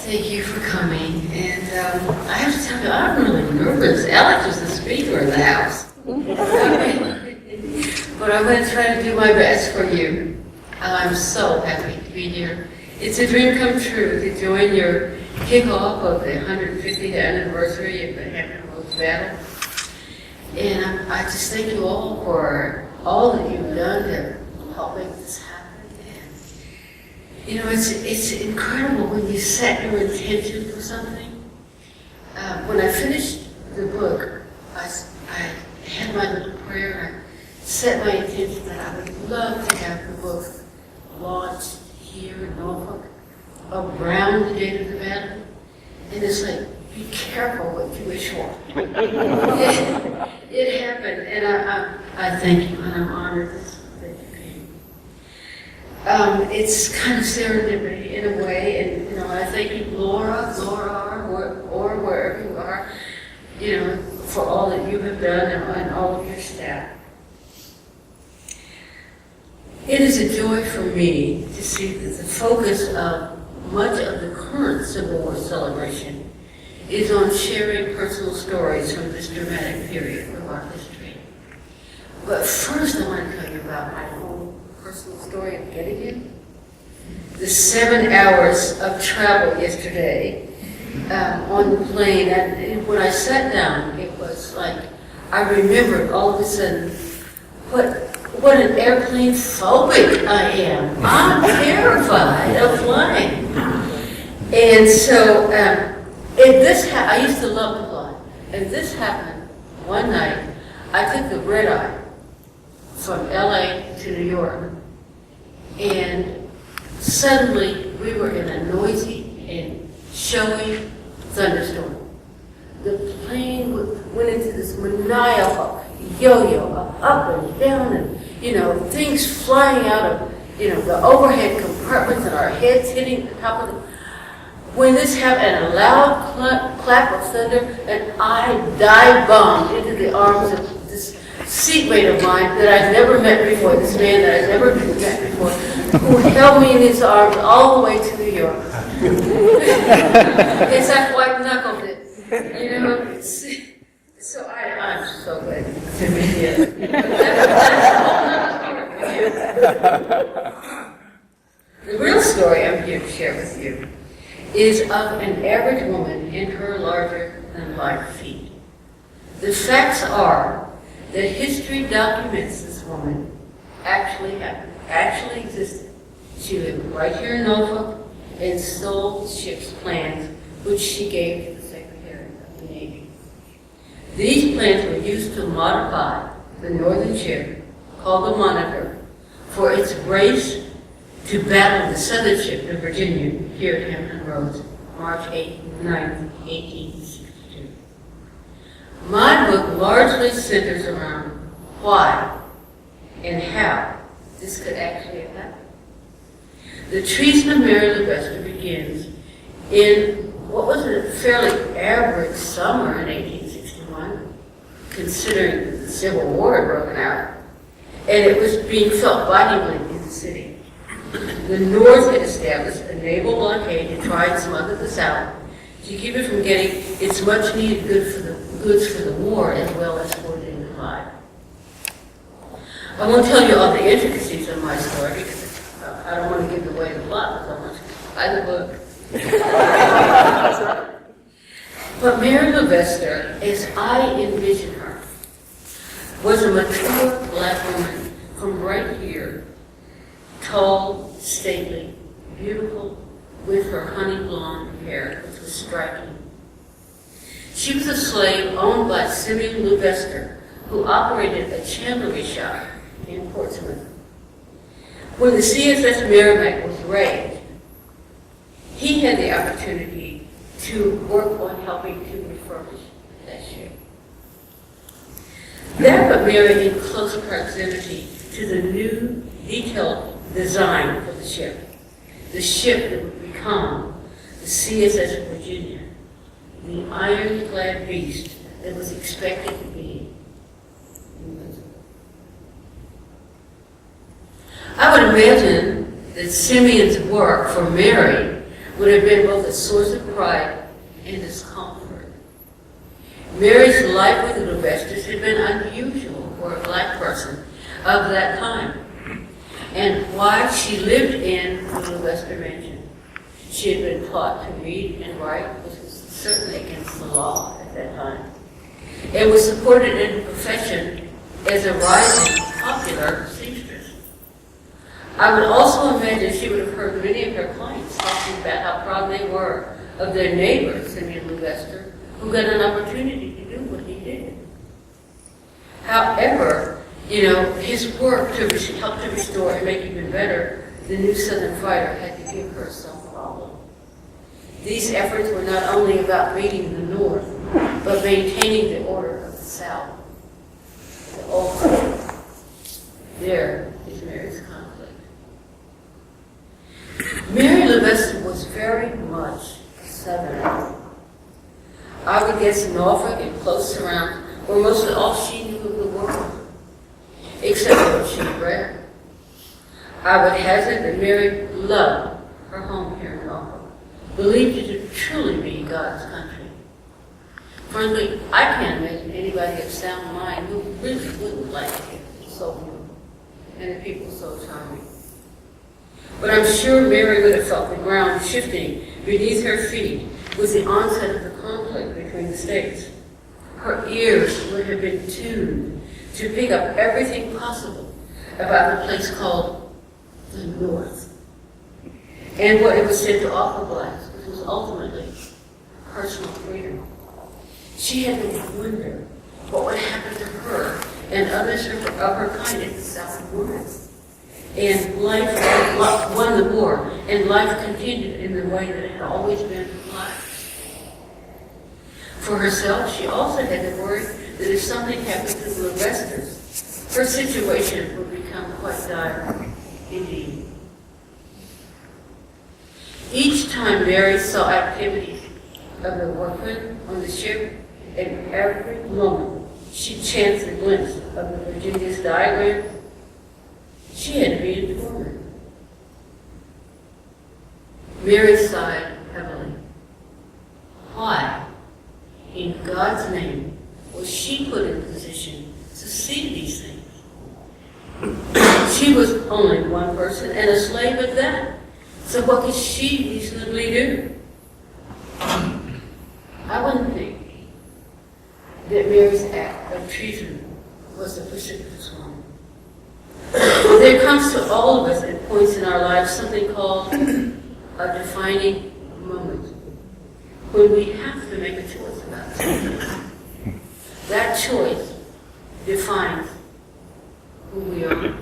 Thank you for coming. And I have to tell you, I'm really nervous. Alex is the speaker of the house. But I'm going to try to do my best for you. I'm so happy to be here. It's a dream come true to join your kickoff of the 150th anniversary of the Hampton Battle. And I just thank you all for all that you've done to help make this happen. And, you know, it's incredible when you set your intention for something. When I finished the book, I had my little prayer. I set my intention that I would love to have the book launched here in Norfolk around the date of the battle. And it's like, be careful what you wish for. It happened, and I thank you, and I'm honored that you came. It's kind of serendipity in a way, and you know, I thank you, Laura, or wherever you are, you know, for all that you have done and all of your staff. It is a joy for me to see that the focus of much of the current Civil War celebration is on sharing personal stories from this dramatic period of our history. But first I want to tell you about my own personal story of getting here. The 7 hours of travel yesterday on the plane, and when I sat down, it was like, I remembered all of a sudden what an airplane phobic I am. I'm terrified of flying. And so, I used to love to fly, and this happened one night. I took the red eye from LA to New York, and suddenly we were in a noisy and showy thunderstorm. The plane went into this maniacal yo-yo, up and down, and you know, things flying out of, you know, the overhead compartments and our heads hitting the top of the. When this happened, and a loud clap of thunder, and I dive-bombed into the arms of this seatmate of mine that I've never met before, this man that I've never met before, who held me in his arms all the way to New York. It's like white-knuckled it, you know. So I'm so glad to be here. The real story I'm here to share with you is of an average woman in her larger-than-life feat. The facts are that history documents this woman actually happened, actually existed. She lived right here in Norfolk and stole the ship's plans, which she gave to the Secretary of the Navy. These plans were used to modify the northern ship, called the Monitor, for its race to battle the southern ship, the Virginia, here at Hampton Roads, March 8, 9, 1862. My book largely centers around why and how this could actually have happened. The treason of Mary Sylvester begins in what was a fairly average summer in 1861, considering the Civil War had broken out, and it was being felt bitingly in the city. The North had established a naval blockade to try and smuggle the South to keep it from getting its much-needed goods for the war as well as for the Naval. I won't tell you all the intricacies of my story because I don't want to give away the plot so much. Buy the book. But Mary Sylvester, as I envision her, was a mature black woman from right here, tall, stately, beautiful, with her honey blonde hair, which was striking. She was a slave owned by Simeon Sylvester, who operated a chandlery shop in Portsmouth. When the CSS Merrimack was raised, he had the opportunity to work on helping to refurbish that ship. That put Mary in close proximity to the new detailed design for the ship that would become the CSS Virginia, the ironclad beast that was expected to be invincible. I would imagine that Simeon's work for Mary would have been both a source of pride and discomfort. Mary's life with the Levesters had been unusual for a black person of that time. And while she lived in the Levester mansion, she had been taught to read and write, which was certainly against the law at that time, and was supported in her profession as a rising, popular seamstress. I would also imagine she would have heard many of her clients talking about how proud they were of their neighbor, Simeon Levester, who got an opportunity to do what he did. However, his work to help to restore and make even better the new Southern fighter had to give her some problem. These efforts were not only about beating the North, but maintaining the order of the South. The ultimate. There is Mary's conflict. Mary Levester was very much Southern. I would guess Norfolk and close surrounds were mostly all she knew of the world, except what she read. I would hazard that Mary loved her home here in Norfolk, believed it to truly be God's country. Frankly, I can't imagine anybody of sound mind who really wouldn't like it so beautiful and the people so charming. But I'm sure Mary would have felt the ground shifting beneath her feet with the onset of the conflict between the states. Her ears would have been tuned to pick up everything possible about the place called the North and what it was said to offer blacks, which was ultimately personal freedom. She had to wonder what would happen to her and others of her kind in the South of North. And life won the war, and life continued in the way that it had always been for blacks. For herself, she also had to worry that if something happened to the Levesters, her situation would become quite dire indeed. Each time Mary saw activities of the workmen on the ship, at every moment she chanced a glimpse of the Virginia's diagram, she had to be in torment. Mary sighed heavily. Why, in God's name, was she put in a position to see these things? She was only one person and a slave at that. So what could she reasonably do? I wouldn't think that Mary's act of treason was a precipitous one. There comes to all of us at points in our lives something called a defining moment, when we have to make a choice about something. That choice defines who we are.